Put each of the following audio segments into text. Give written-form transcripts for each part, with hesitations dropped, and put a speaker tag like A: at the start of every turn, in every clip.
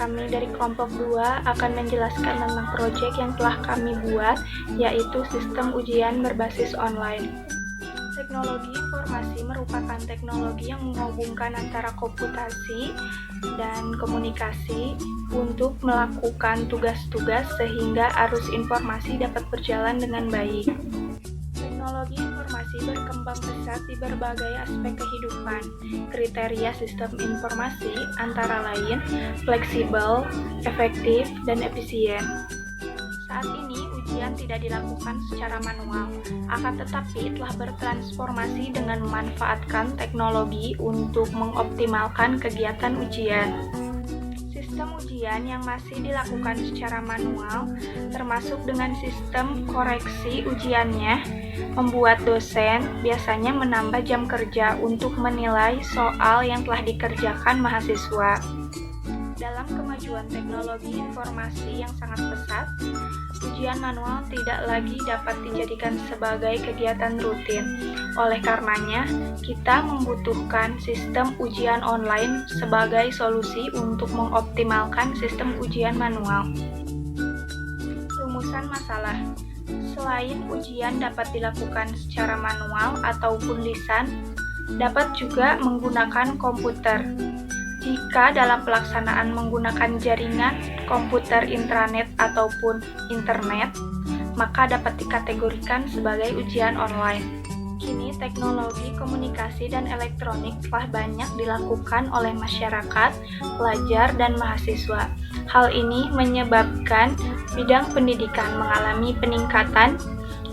A: kami dari kelompok 2 akan menjelaskan tentang proyek yang telah kami buat, yaitu sistem ujian berbasis online. Teknologi informasi merupakan teknologi yang menghubungkan antara komputasi dan komunikasi untuk melakukan tugas-tugas sehingga arus informasi dapat berjalan dengan baik. Teknologi informasi berkembang pesat di berbagai aspek kehidupan. Kriteria sistem informasi antara lain fleksibel, efektif, dan efisien. Saat ini ujian tidak dilakukan secara manual, akan tetapi telah bertransformasi dengan memanfaatkan teknologi untuk mengoptimalkan kegiatan ujian. Sistem ujian yang masih dilakukan secara manual, termasuk dengan sistem koreksi ujiannya, membuat dosen biasanya menambah jam kerja untuk menilai soal yang telah dikerjakan mahasiswa. Dalam kemajuan teknologi informasi yang sangat pesat, ujian manual tidak lagi dapat dijadikan sebagai kegiatan rutin. Oleh karenanya, kita membutuhkan sistem ujian online sebagai solusi untuk mengoptimalkan sistem ujian manual. Rumusan masalah. Selain ujian dapat dilakukan secara manual ataupun lisan, dapat juga menggunakan komputer. Jika dalam pelaksanaan menggunakan jaringan, komputer intranet ataupun internet, maka dapat dikategorikan sebagai ujian online. Kini teknologi komunikasi dan elektronik telah banyak dilakukan oleh masyarakat, pelajar, dan mahasiswa. Hal ini menyebabkan bidang pendidikan mengalami peningkatan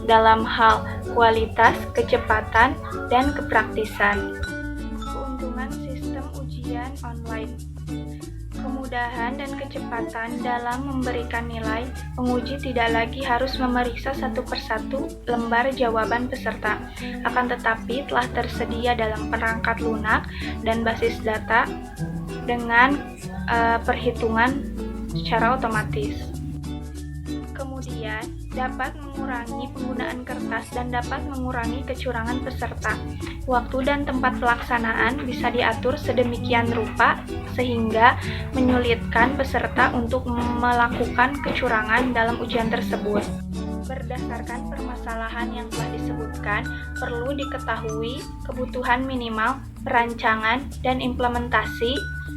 A: dalam hal kualitas, kecepatan, dan kepraktisan. Keuntungan sistem ujian online. Kemudahan dan kecepatan dalam memberikan nilai, penguji tidak lagi harus memeriksa satu persatu lembar jawaban peserta, akan tetapi telah tersedia dalam perangkat lunak dan basis data dengan perhitungan secara otomatis. Kemudian, dapat mengurangi penggunaan kertas dan dapat mengurangi kecurangan peserta. Waktu dan tempat pelaksanaan bisa diatur sedemikian rupa sehingga menyulitkan peserta untuk melakukan kecurangan dalam ujian tersebut. Berdasarkan permasalahan yang telah disebutkan, perlu diketahui kebutuhan minimal, perancangan, dan implementasi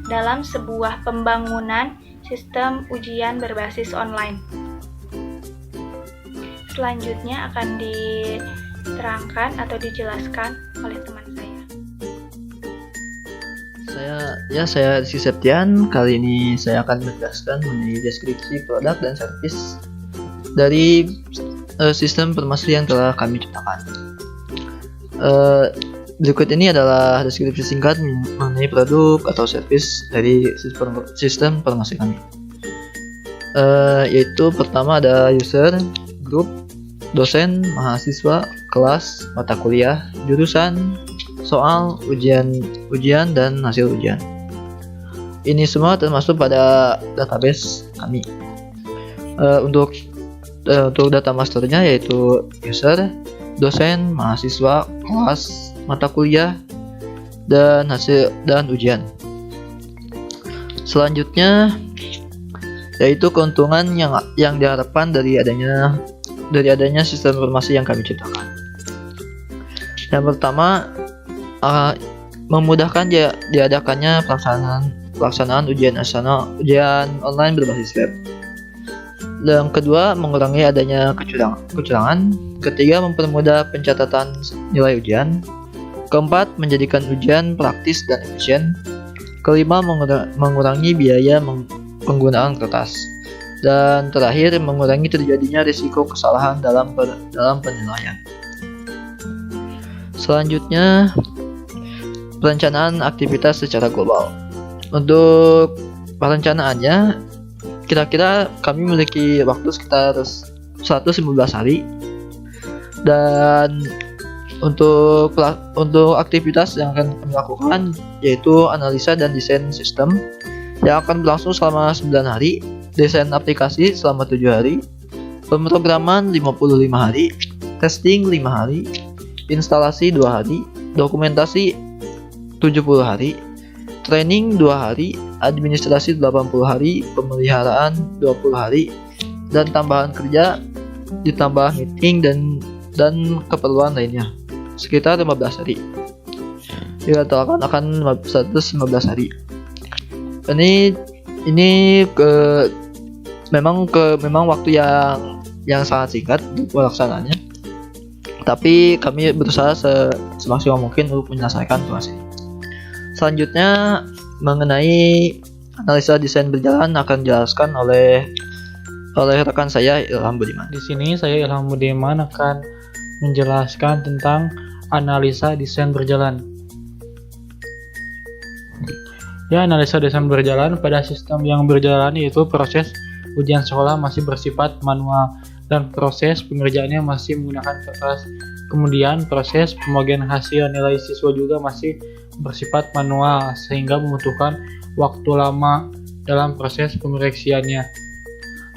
A: dalam sebuah pembangunan sistem ujian berbasis online. Selanjutnya akan diterangkan atau dijelaskan oleh teman saya.
B: Saya Rizky Septian. Kali ini saya akan menjelaskan mengenai deskripsi produk dan servis dari sistem informasi yang telah kami ciptakan. Berikut ini adalah deskripsi singkat mengenai produk atau servis dari sistem informasi kami. Yaitu pertama ada user, grup, dosen, mahasiswa, kelas, mata kuliah, jurusan, soal, ujian dan hasil ujian. Ini semua termasuk pada database kami. Untuk data masternya yaitu user, dosen, mahasiswa, kelas, mata kuliah, dan hasil dan ujian. Selanjutnya yaitu keuntungan yang diharapkan dari adanya sistem informasi yang kami ciptakan. Yang pertama, memudahkan diadakannya pelaksanaan ujian online berbasis web. Yang kedua, mengurangi adanya kecurangan. Ketiga, mempermudah pencatatan nilai ujian. Keempat, menjadikan ujian praktis dan efisien. Kelima, mengurangi biaya penggunaan kertas. Dan terakhir, mengurangi terjadinya risiko kesalahan dalam penilaian. Selanjutnya, perencanaan aktivitas secara global. Untuk perencanaannya, kira-kira kami memiliki waktu sekitar 115 hari. Dan untuk aktivitas yang akan kami lakukan yaitu analisa dan desain sistem yang akan berlangsung selama 9 hari, desain aplikasi selama 7 hari, pemrograman 55 hari, testing 5 hari, instalasi 2 hari, dokumentasi 70 hari, training 2 hari, administrasi 80 hari, pemeliharaan 20 hari, dan tambahan kerja ditambah meeting dan keperluan lainnya sekitar 15 hari. Dikatakan akan 115 hari. Ini memang waktu yang sangat singkat untuk pelaksanaannya. Tapi kami berusaha semaksimal mungkin untuk menyelesaikan tugas ini. Selanjutnya mengenai analisa desain berjalan akan dijelaskan oleh rekan saya Ilham Budiman.
C: Di sini saya Ilham Budiman akan menjelaskan tentang analisa desain berjalan. Ya, analisa desain berjalan pada sistem yang berjalan yaitu proses ujian sekolah masih bersifat manual dan proses pengerjaannya masih menggunakan kertas. Kemudian proses pembagian hasil nilai siswa juga masih bersifat manual sehingga membutuhkan waktu lama dalam proses pemeriksanya.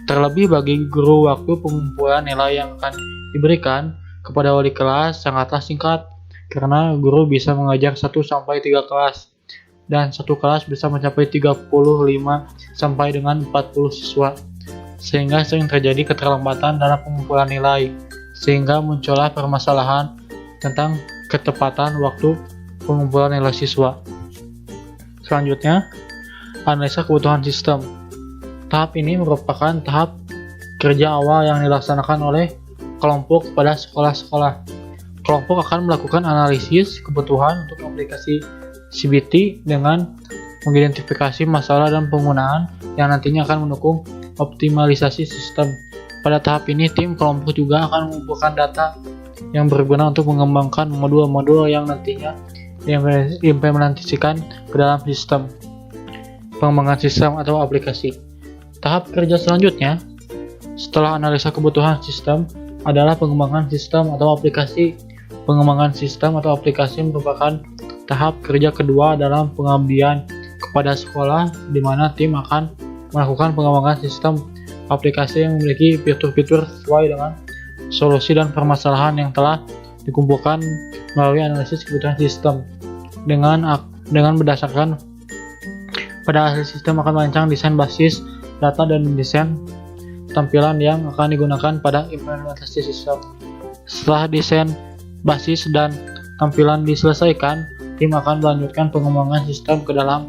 C: Terlebih bagi guru, waktu pengumpulan nilai yang akan diberikan kepada wali kelas sangatlah singkat karena guru bisa mengajar 1-3 kelas dan satu kelas bisa mencapai 35 sampai dengan 40 siswa, sehingga sering terjadi keterlambatan dalam pengumpulan nilai, sehingga muncullah permasalahan tentang ketepatan waktu pengumpulan nilai siswa. Selanjutnya, analisa kebutuhan sistem. Tahap ini merupakan tahap kerja awal yang dilaksanakan oleh kelompok pada sekolah-sekolah. Kelompok akan melakukan analisis kebutuhan untuk aplikasi CBT dengan mengidentifikasi masalah dan penggunaan yang nantinya akan mendukung optimalisasi sistem. Pada tahap ini, tim kelompok juga akan mengumpulkan data yang berguna untuk mengembangkan modul-modul yang nantinya diimplementasikan ke dalam sistem. Pengembangan sistem atau aplikasi. Tahap kerja selanjutnya, setelah analisa kebutuhan sistem, adalah pengembangan sistem atau aplikasi. Pengembangan sistem atau aplikasi merupakan tahap kerja kedua dalam pengabdian kepada sekolah, di mana tim akan melakukan pengembangan sistem aplikasi yang memiliki fitur-fitur sesuai dengan solusi dan permasalahan yang telah dikumpulkan melalui analisis kebutuhan sistem. Dengan berdasarkan pada hasil sistem akan merancang desain basis data dan desain tampilan yang akan digunakan pada implementasi sistem. Setelah desain basis dan tampilan diselesaikan, tim akan melanjutkan pengembangan sistem ke dalam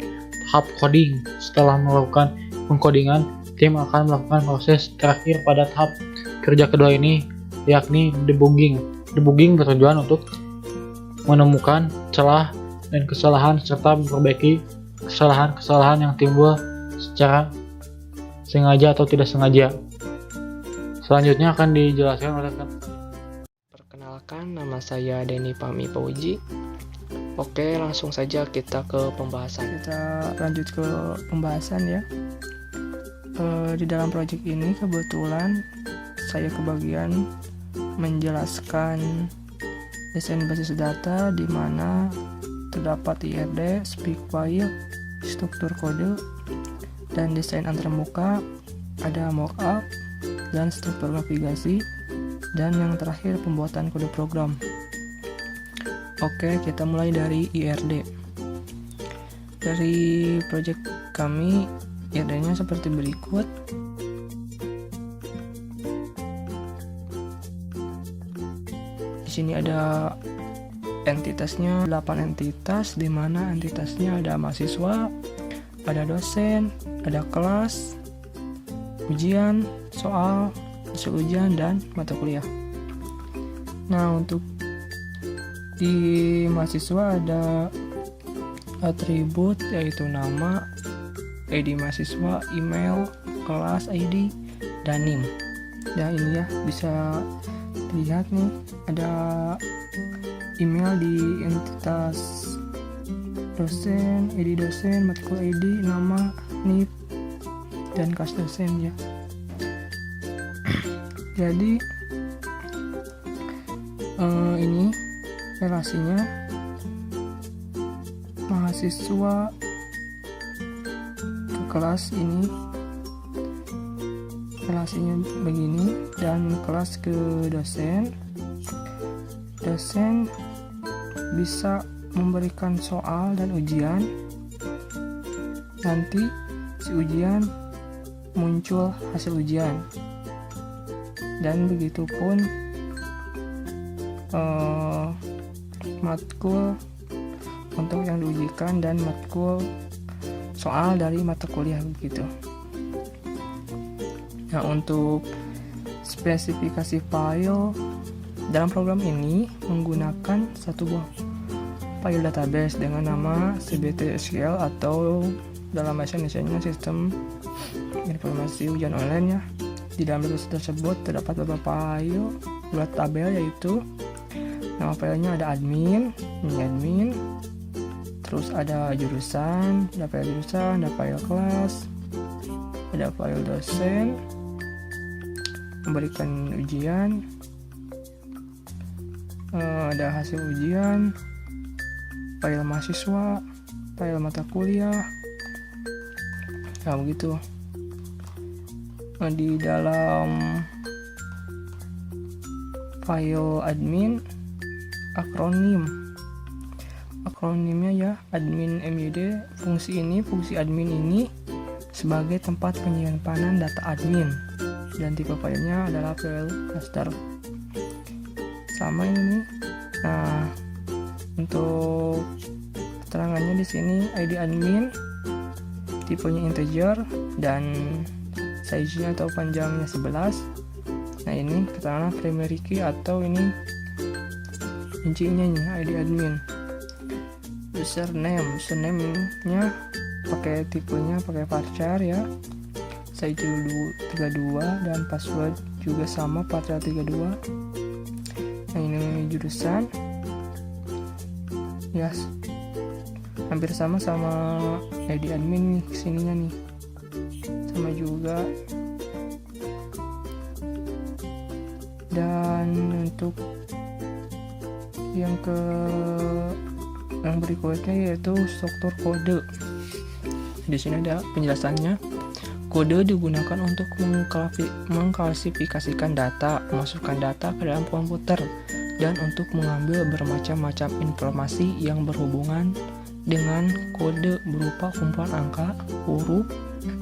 C: tahap coding. Setelah melakukan pengkodingan, tim akan melakukan proses terakhir pada tahap kerja kedua ini, yakni debugging. Debugging bertujuan untuk menemukan celah dan kesalahan serta memperbaiki kesalahan-kesalahan yang timbul secara sengaja atau tidak sengaja. Selanjutnya akan dijelaskan oleh
D: Perkenalkan, nama saya Denny Pami Pauji. Oke, langsung saja kita ke pembahasan.
E: Kita lanjut ke pembahasan ya. Di dalam proyek ini kebetulan saya kebagian menjelaskan desain basis data, di mana terdapat IRD, speak file, struktur kode, dan desain antarmuka, ada mockup, dan struktur navigasi, dan yang terakhir pembuatan kode program. Oke, kita mulai dari IRD. Dari proyek kami, IRD-nya seperti berikut. Di sini ada entitasnya 8 entitas, di mana entitasnya ada mahasiswa, ada dosen, ada kelas, ujian, soal, hasil ujian, dan mata kuliah. Nah, untuk di mahasiswa ada atribut yaitu nama, ID mahasiswa, email, kelas ID, dan NIM. Nah, ini ya bisa dilihat nih, ada email di entitas dosen, ID dosen, matkul ID, nama, NIP, dan kelas dosen ya. Jadi ini relasinya mahasiswa ke kelas ini relasinya begini, dan kelas ke dosen. Dosen bisa memberikan soal dan ujian, nanti si ujian muncul hasil ujian. Dan begitupun matkul untuk yang diujikan dan matkul soal dari mata kuliah begitu. Nah, untuk spesifikasi file dalam program ini menggunakan satu buah file database dengan nama CBTSQL atau dalam bahasa Indonesia Sistem Informasi Ujian Online ya. Di dalam database tersebut terdapat beberapa file buat tabel, yaitu nama filenya ada admin, ini admin, terus ada jurusan, ada file kelas, ada file dosen, memberikan ujian, ada hasil ujian, file mahasiswa, file mata kuliah, nah begitu. Di dalam file admin akronimnya ya admin MYD. Fungsi admin ini sebagai tempat penyimpanan data admin, dan tipe filenya adalah file master sama ini. Nah, untuk keterangannya di sini ID admin tipenya integer dan size-nya atau panjangnya 11. Nah, ini keterangan primary key atau ini kuncinya nih ID admin. Username-nya pakai tipenya pakai varchar ya, size 32, dan password juga sama varchar 32. Nah, ini jurusan ya, hampir sama ID admin nih, kesininya nih sama juga. Dan untuk yang berikutnya yaitu struktur kode. Di sini ada penjelasannya. Kode digunakan untuk mengklasifikasikan data, memasukkan data ke dalam komputer, dan untuk mengambil bermacam-macam informasi yang berhubungan dengan kode berupa kumpulan angka, huruf,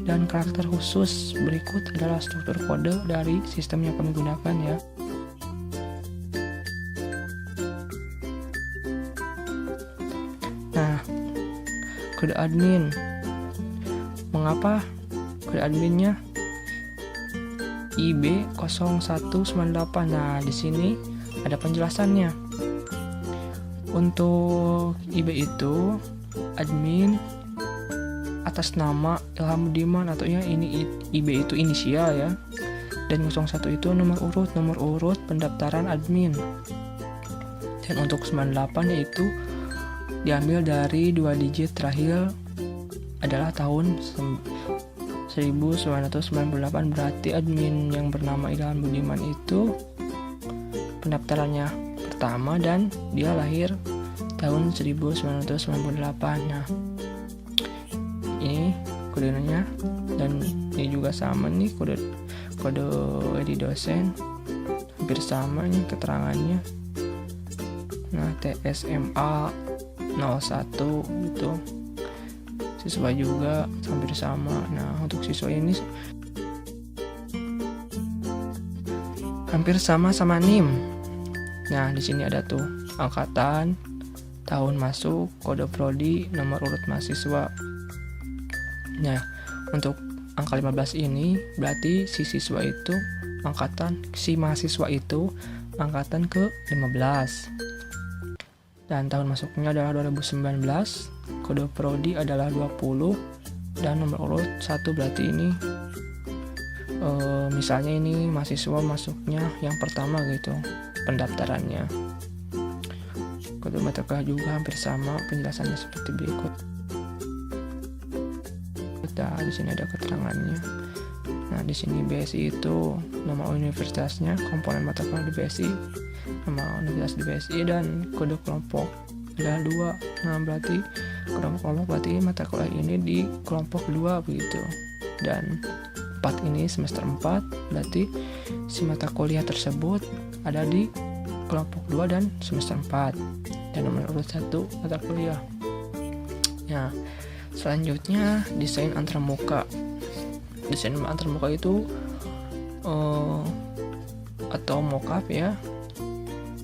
E: dan karakter khusus. Berikut adalah struktur kode dari sistem yang kami gunakan ya. Nah, kode admin. Mengapa kode adminnya IB0198? Nah, di sini ada penjelasannya. Untuk IB itu admin atas nama Ilham Budiman, atau ya ini IB itu inisial ya. Dan 01 itu nomor urut pendaftaran admin. Dan untuk 98 yaitu diambil dari 2 digit terakhir adalah tahun 1998, berarti admin yang bernama Ilham Budiman itu pendaftarannya pertama dan dia lahir tahun 1998. Nah, ini kodenya, dan ini juga sama nih kode di dosen, hampir sama nih keterangannya. Nah, TSMA 01 gitu, siswa juga hampir sama. Nah, untuk siswa ini hampir sama NIM. Nah, di sini ada tuh angkatan, tahun masuk, kode prodi, nomor urut mahasiswa. Nah, untuk angka 15 ini berarti si mahasiswa itu angkatan ke-15. Dan tahun masuknya adalah 2019, kode prodi adalah 20, dan nomor urut 1 berarti ini misalnya ini mahasiswa masuknya yang pertama gitu pendaftarannya. Kode mata kuliah juga hampir sama, penjelasannya seperti berikut. Nah, di sini ada keterangannya. Nah, di sini BSI itu nama universitasnya, komponen mata kuliah di BSI, nama universitas di BSI, dan kode kelompok ada 2. Nah, berarti kode kelompok berarti mata kuliah ini di kelompok 2 begitu. Dan 4 ini semester 4, berarti si mata kuliah tersebut ada di kelompok 2 dan semester 4. Dan nomor urut 1 mata kuliah. Nah, Selanjutnya desain antarmuka. Desain antarmuka itu atau mockup ya.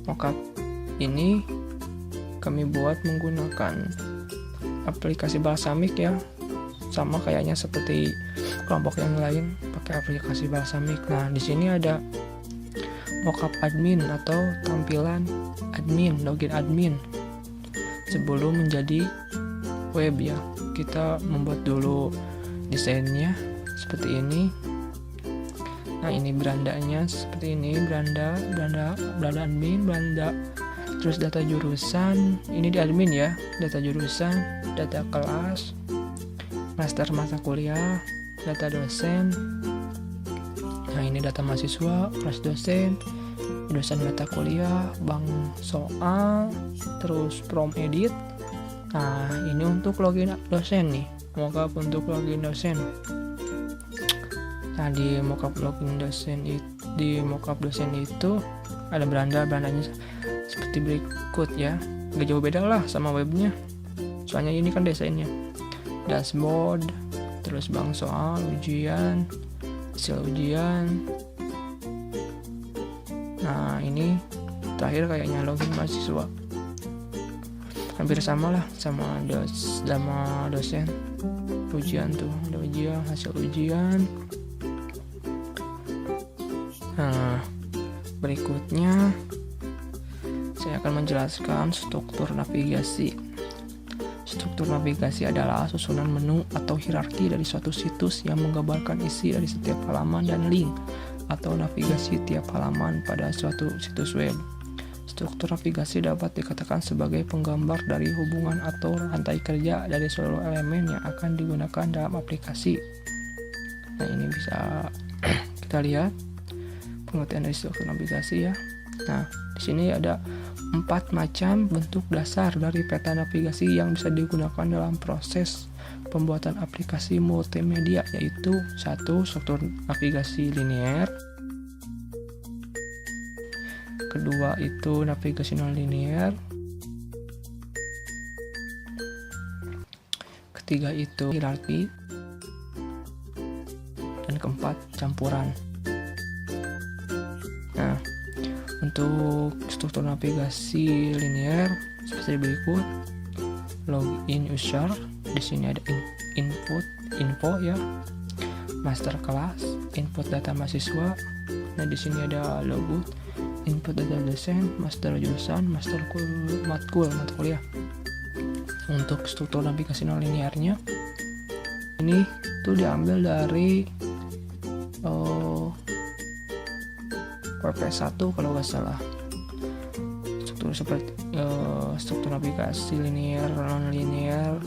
E: Mockup ini kami buat menggunakan aplikasi Balsamiq ya. Sama kayaknya seperti kelompok yang lain pakai aplikasi Balsamiq. Nah, di sini ada mockup admin atau tampilan admin, login admin. Sebelum menjadi web ya, kita membuat dulu desainnya seperti ini. Nah, ini berandanya seperti ini, beranda admin, beranda. Terus data jurusan, ini di admin ya, data jurusan, data kelas, master mata kuliah, data dosen. Nah, ini data mahasiswa, kelas dosen, dosen mata kuliah, bank soal, terus prom edit. Nah, ini untuk login dosen nih, mockup untuk login dosen. Nah, di mockup dosen itu ada berandanya seperti berikut ya. Gak jauh beda lah sama webnya, soalnya ini kan desainnya. Dashboard, terus bank soal, ujian, hasil ujian. Nah, ini terakhir kayaknya login mahasiswa. Hampir sama lah sama dosen. Ujian tuh, ada ujian, hasil ujian. Nah, berikutnya saya akan menjelaskan struktur navigasi. Struktur navigasi adalah susunan menu atau hierarki dari suatu situs yang menggambarkan isi dari setiap halaman dan link atau navigasi tiap halaman pada suatu situs web. Struktur navigasi dapat dikatakan sebagai penggambar dari hubungan atau rantai kerja dari seluruh elemen yang akan digunakan dalam aplikasi. Nah, ini bisa kita lihat pengertian dari struktur navigasi ya. Nah, di sini ada 4 macam bentuk dasar dari peta navigasi yang bisa digunakan dalam proses pembuatan aplikasi multimedia, yaitu 1. Struktur navigasi linear. Kedua itu navigasi non-linear. Ketiga itu hierarki. Dan keempat campuran. Nah, untuk struktur navigasi linear seperti berikut. Login user, di sini ada info ya. Master kelas, input data mahasiswa. Nah, di sini ada logout, input data dosen, master jurusan, master mata kuliah. Untuk struktur navigasi non linearnya ini tuh diambil dari WP1 kalau nggak salah. Struktur seperti struktur navigasi linear, non linear,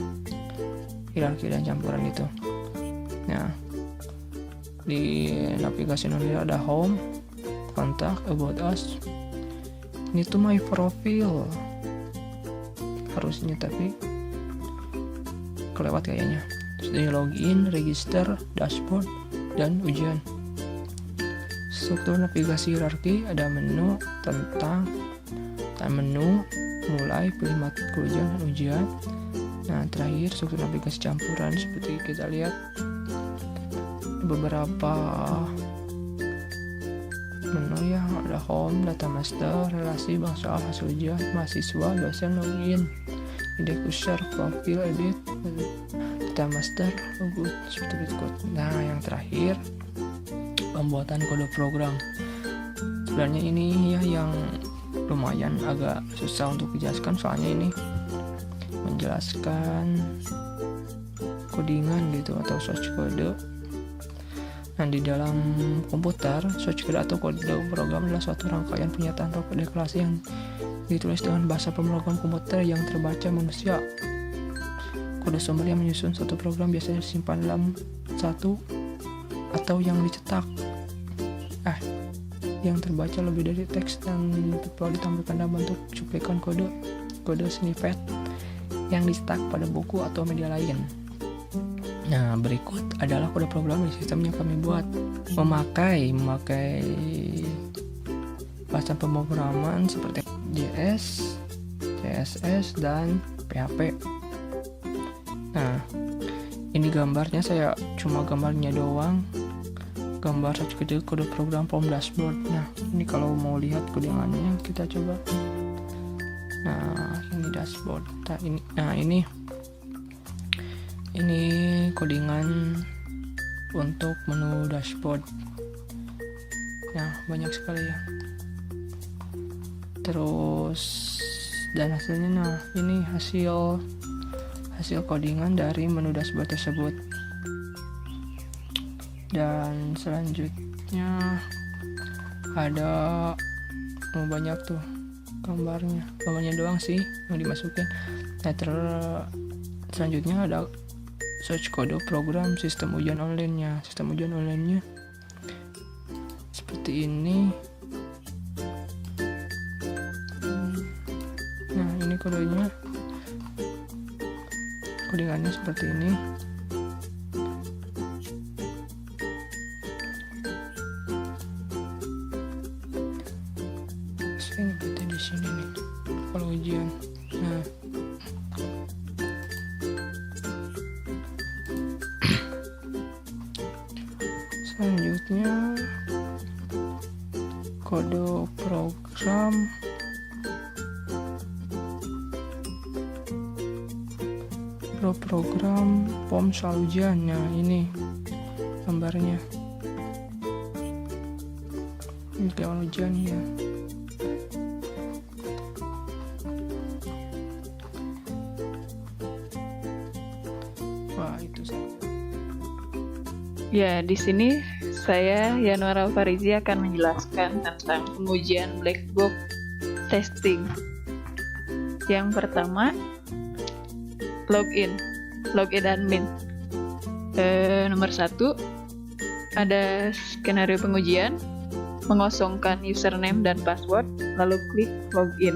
E: hierarki dan campuran itu. Nah, di navigasi non linear ada home, kontak, about us. Ini tuh my profile harusnya, tapi kelewat kayaknya. Terus di login, register, dashboard, dan ujian. Struktur navigasi hierarki ada menu, tentang, menu, mulai, pilih matkul ujian dan ujian. Nah, terakhir struktur navigasi campuran seperti kita lihat beberapa menu ya, ada home, data master, relasi, bank soal, hasil ujian, mahasiswa, dosen, login, index user, profil, edit, data master, logout seperti berikut. Nah, yang terakhir pembuatan kode program. Sebenarnya ini ya yang lumayan agak susah untuk dijelaskan, soalnya ini menjelaskan codingan gitu atau source code. Nah, di dalam komputer, source code atau kode program adalah suatu rangkaian pernyataan atau deklarasi yang ditulis dengan bahasa pemrogram komputer yang terbaca manusia. Kode sumber yang menyusun suatu program biasanya disimpan dalam satu atau yang dicetak. Yang terbaca lebih dari teks dan perlu ditampilkan dalam bentuk cuplikan kode snippet yang dicetak pada buku atau media lain. Nah, berikut adalah kode program di sistem yang kami buat. Memakai bahasa pemrograman seperti JS, CSS, dan PHP. Nah, gambarnya saya cuma gambarnya doang, gambar satu kode program form dashboard. Nah ini kalau mau lihat kodingannya kita coba. Nah ini dashboard. Nah ini kodingan untuk menu dashboard. Nah banyak sekali ya. Terus dan hasilnya, nah ini hasil kodingan dari menu dashboard tersebut. Dan selanjutnya ada banyak tuh gambarnya doang sih yang dimasukin. Nah selanjutnya ada search kode program sistem ujian online-nya. Sistem ujian online-nya seperti ini. Nah ini kodingannya seperti ini. Saya ngebutin di sini nih kalau ujian. Nah selanjutnya kode program form soal ujian. Nah ini gambarnya, ini kawan ujian ya. Wah itu saja.
F: Ya, di sini saya Yanuar Alfarizi akan menjelaskan tentang pengujian black box testing. Yang pertama, login admin. Nomor 1, ada skenario pengujian, mengosongkan username dan password, lalu klik login.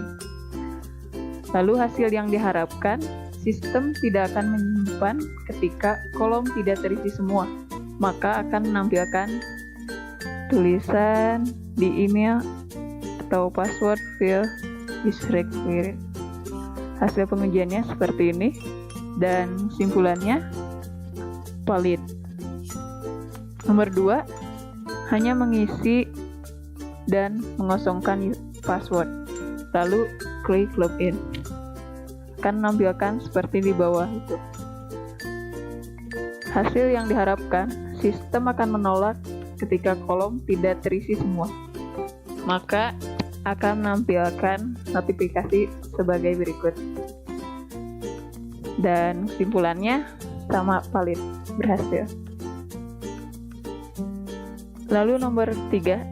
F: Lalu hasil yang diharapkan, sistem tidak akan menyimpan ketika kolom tidak terisi semua, maka akan menampilkan tulisan di email atau password field is required. Hasil pengujiannya seperti ini dan simpulannya valid. Nomor 2, hanya mengisi dan mengosongkan password, lalu klik login. Akan menampilkan seperti di bawah itu. Hasil yang diharapkan, sistem akan menolak ketika kolom tidak terisi semua, maka akan menampilkan notifikasi sebagai berikut. Dan kesimpulannya sama valid, berhasil. Lalu nomor 3,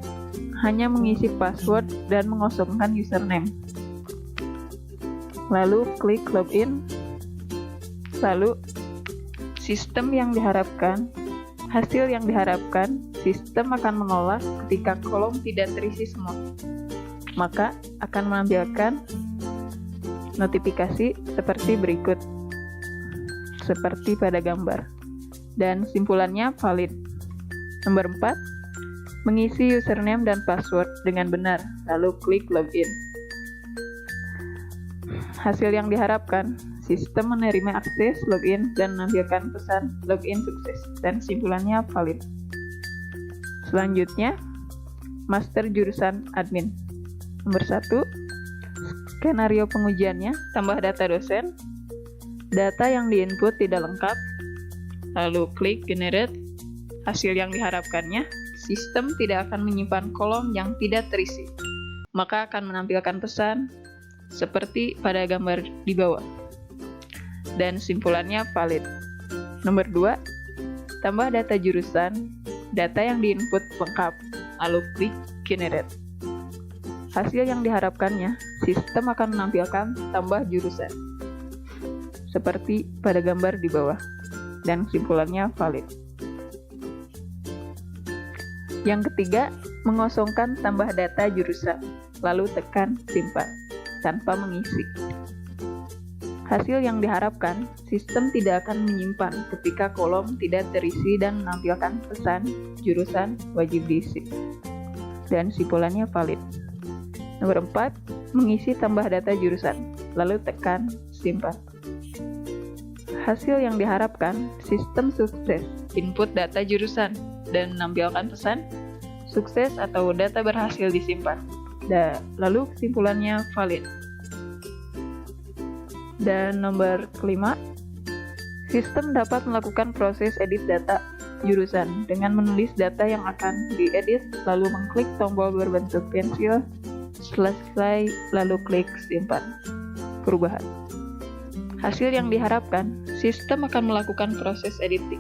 F: hanya mengisi password dan mengosongkan username. Lalu klik login. Lalu sistem yang diharapkan, hasil yang diharapkan, sistem akan menolak ketika kolom tidak terisi semua, maka akan menampilkan notifikasi seperti berikut, seperti pada gambar. Dan simpulannya valid. Nomor 4, mengisi username dan password dengan benar, lalu klik login. Hasil yang diharapkan, sistem menerima akses login dan menampilkan pesan login sukses, dan simpulannya valid. Selanjutnya, master jurusan admin. Nomor 1, skenario pengujiannya, tambah data dosen, data yang diinput tidak lengkap, lalu klik generate. Hasil yang diharapkannya, sistem tidak akan menyimpan kolom yang tidak terisi, maka akan menampilkan pesan seperti pada gambar di bawah. Dan simpulannya valid. Nomor 2, tambah data jurusan, data yang diinput lengkap, lalu klik generate. Hasil yang diharapkannya, sistem akan menampilkan tambah jurusan, seperti pada gambar di bawah. Dan simpulannya valid. Yang ketiga, mengosongkan tambah data jurusan, lalu tekan simpan, tanpa mengisi. Hasil yang diharapkan, sistem tidak akan menyimpan ketika kolom tidak terisi dan menampilkan pesan jurusan wajib diisi. Dan simpulannya valid. Nomor 4, mengisi tambah data jurusan, lalu tekan simpan. Hasil yang diharapkan, sistem sukses, input data jurusan, dan menampilkan pesan, sukses atau data berhasil disimpan. Lalu kesimpulannya valid. Dan nomor kelima, sistem dapat melakukan proses edit data jurusan dengan menulis data yang akan diedit, lalu mengklik tombol berbentuk pensil, selesai, lalu klik simpan perubahan. Hasil yang diharapkan, sistem akan melakukan proses editing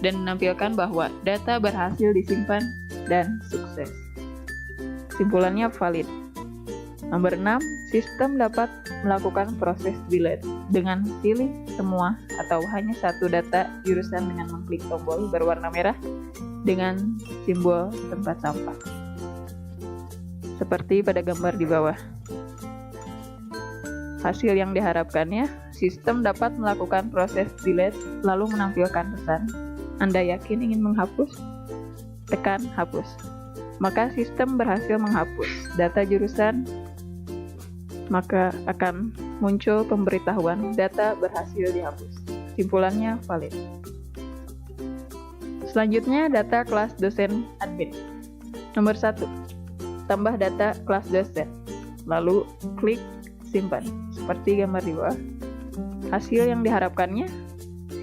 F: dan menampilkan bahwa data berhasil disimpan dan sukses. Kesimpulannya valid. Nomor 6, sistem dapat melakukan proses delete dengan pilih semua atau hanya satu data jurusan dengan mengklik tombol berwarna merah dengan simbol tempat sampah. Seperti pada gambar di bawah. Hasil yang diharapkannya, sistem dapat melakukan proses delete lalu menampilkan pesan. Anda yakin ingin menghapus? Tekan hapus. Maka sistem berhasil menghapus data jurusan, maka akan muncul pemberitahuan data berhasil dihapus. Simpulannya valid. Selanjutnya, data kelas dosen admin. Nomor 1, tambah data kelas dosen, lalu klik simpan, seperti gambar di bawah. Hasil yang diharapkannya,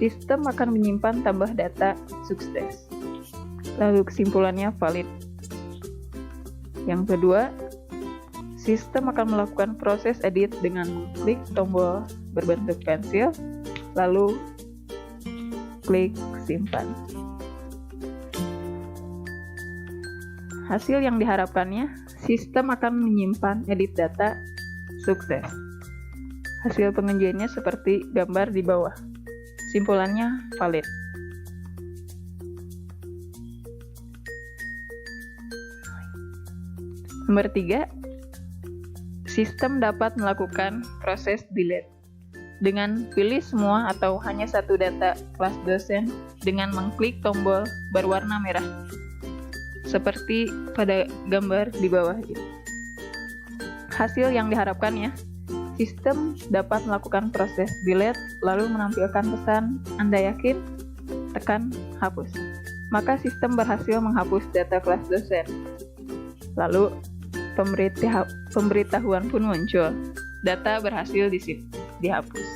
F: sistem akan menyimpan tambah data sukses. Lalu kesimpulannya valid. Yang kedua, sistem akan melakukan proses edit dengan mengklik tombol berbentuk pensil, lalu klik simpan. Hasil yang diharapkannya, sistem akan menyimpan edit data sukses. Hasil pengujiannya seperti gambar di bawah. Simpulannya valid. Nomor 3, sistem dapat melakukan proses delete dengan pilih semua atau hanya satu data kelas dosen dengan mengklik tombol berwarna merah seperti pada gambar di bawah ini. Hasil yang diharapkannya, sistem dapat melakukan proses delete lalu menampilkan pesan Anda yakin? Tekan hapus. Maka sistem berhasil menghapus data kelas dosen. Lalu pemberitahuan pun muncul. Data berhasil dihapus.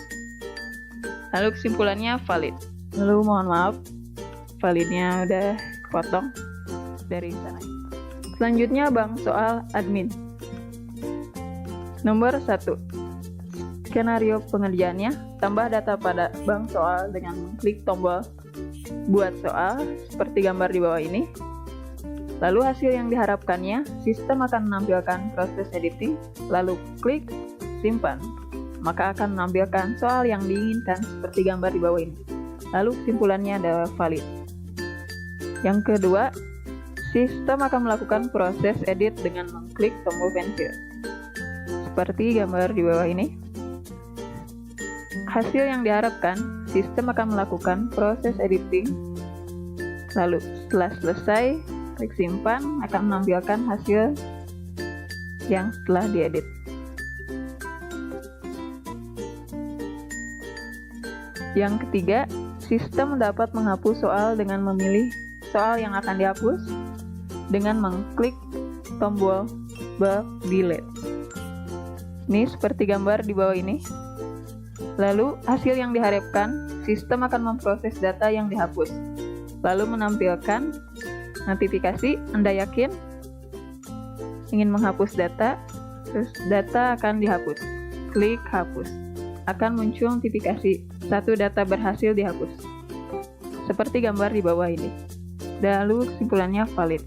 F: Lalu kesimpulannya valid. Lalu mohon maaf, validnya udah kepotong dari sana. Selanjutnya bang soal admin. Nomor 1, skenario pengerjaannya, tambah data pada bank soal dengan mengklik tombol buat soal seperti gambar di bawah ini. Lalu hasil yang diharapkannya, sistem akan menampilkan proses editing, lalu klik simpan, maka akan menampilkan soal yang diinginkan seperti gambar di bawah ini. Lalu kesimpulannya adalah valid. Yang kedua, sistem akan melakukan proses edit dengan mengklik tombol pensil seperti gambar di bawah ini. Hasil yang diharapkan, sistem akan melakukan proses editing, lalu setelah selesai, klik simpan, akan menampilkan hasil yang telah diedit. Yang ketiga, sistem dapat menghapus soal dengan memilih soal yang akan dihapus dengan mengklik tombol delete. Ini seperti gambar di bawah ini. Lalu hasil yang diharapkan, sistem akan memproses data yang dihapus, lalu menampilkan notifikasi Anda yakin ingin menghapus data, terus data akan dihapus. Klik hapus. Akan muncul notifikasi satu data berhasil dihapus. Seperti gambar di bawah ini. Lalu kesimpulannya valid.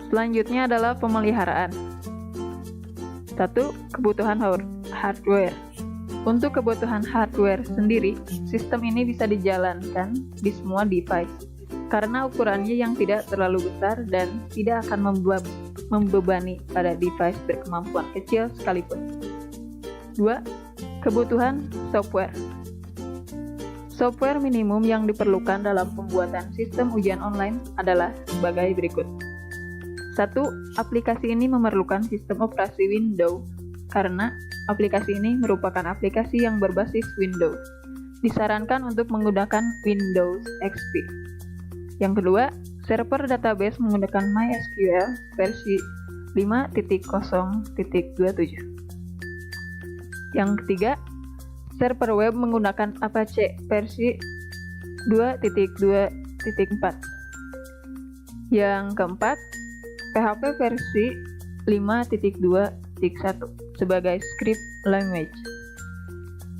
F: Selanjutnya adalah pemeliharaan. 1. Kebutuhan hardware. Untuk kebutuhan hardware sendiri, sistem ini bisa dijalankan di semua device karena ukurannya yang tidak terlalu besar dan tidak akan membebani pada device berkemampuan kecil sekalipun. 2. Kebutuhan software. Software minimum yang diperlukan dalam pembuatan sistem ujian online adalah sebagai berikut. 1. Aplikasi ini memerlukan sistem operasi Windows karena aplikasi ini merupakan aplikasi yang berbasis Windows. Disarankan untuk menggunakan Windows XP. Yang kedua, server database menggunakan MySQL versi 5.0.27. Yang ketiga, server web menggunakan Apache versi 2.2.4. Yang keempat, PHP versi 5.2.1 sebagai script language.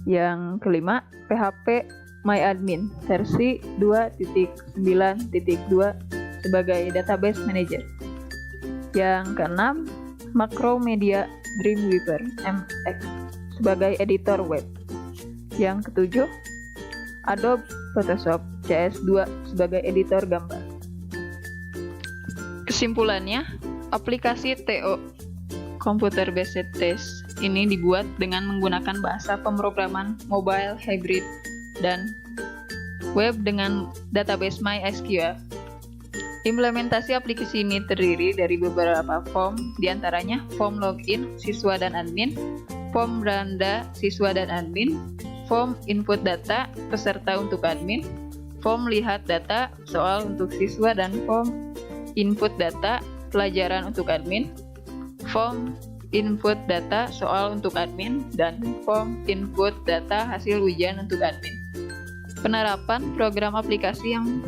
F: Yang kelima, PHP MyAdmin versi 2.9.2 sebagai database manager. Yang keenam, Macromedia Dreamweaver MX sebagai editor web. Yang ketujuh, Adobe Photoshop CS2 sebagai editor gambar. Kesimpulannya, aplikasi TO Computer Based Test ini dibuat dengan menggunakan bahasa pemrograman mobile hybrid dan web dengan database MySQL. Implementasi aplikasi ini terdiri dari beberapa form, diantaranya form login siswa dan admin, form beranda siswa dan admin, form input data peserta untuk admin, form lihat data soal untuk siswa dan form input data pelajaran untuk admin, form input data soal untuk admin, dan form input data hasil ujian untuk admin. Penerapan program aplikasi yang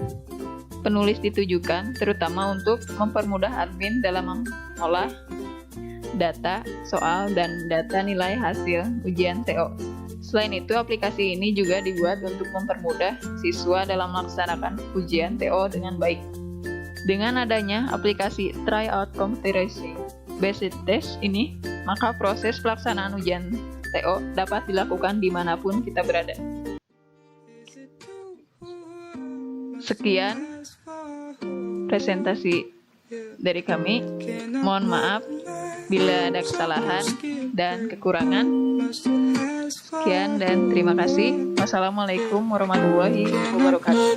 F: penulis ditujukan terutama untuk mempermudah admin dalam mengolah data soal dan data nilai hasil ujian TO. Selain itu, aplikasi ini juga dibuat untuk mempermudah siswa dalam melaksanakan ujian TO dengan baik. Dengan adanya aplikasi Tryout Computerization Based Test ini, maka proses pelaksanaan ujian TO dapat dilakukan dimanapun kita berada. Sekian presentasi dari kami. Mohon maaf bila ada kesalahan dan kekurangan. Sekian dan terima kasih. Wassalamualaikum warahmatullahi wabarakatuh.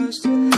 G: Must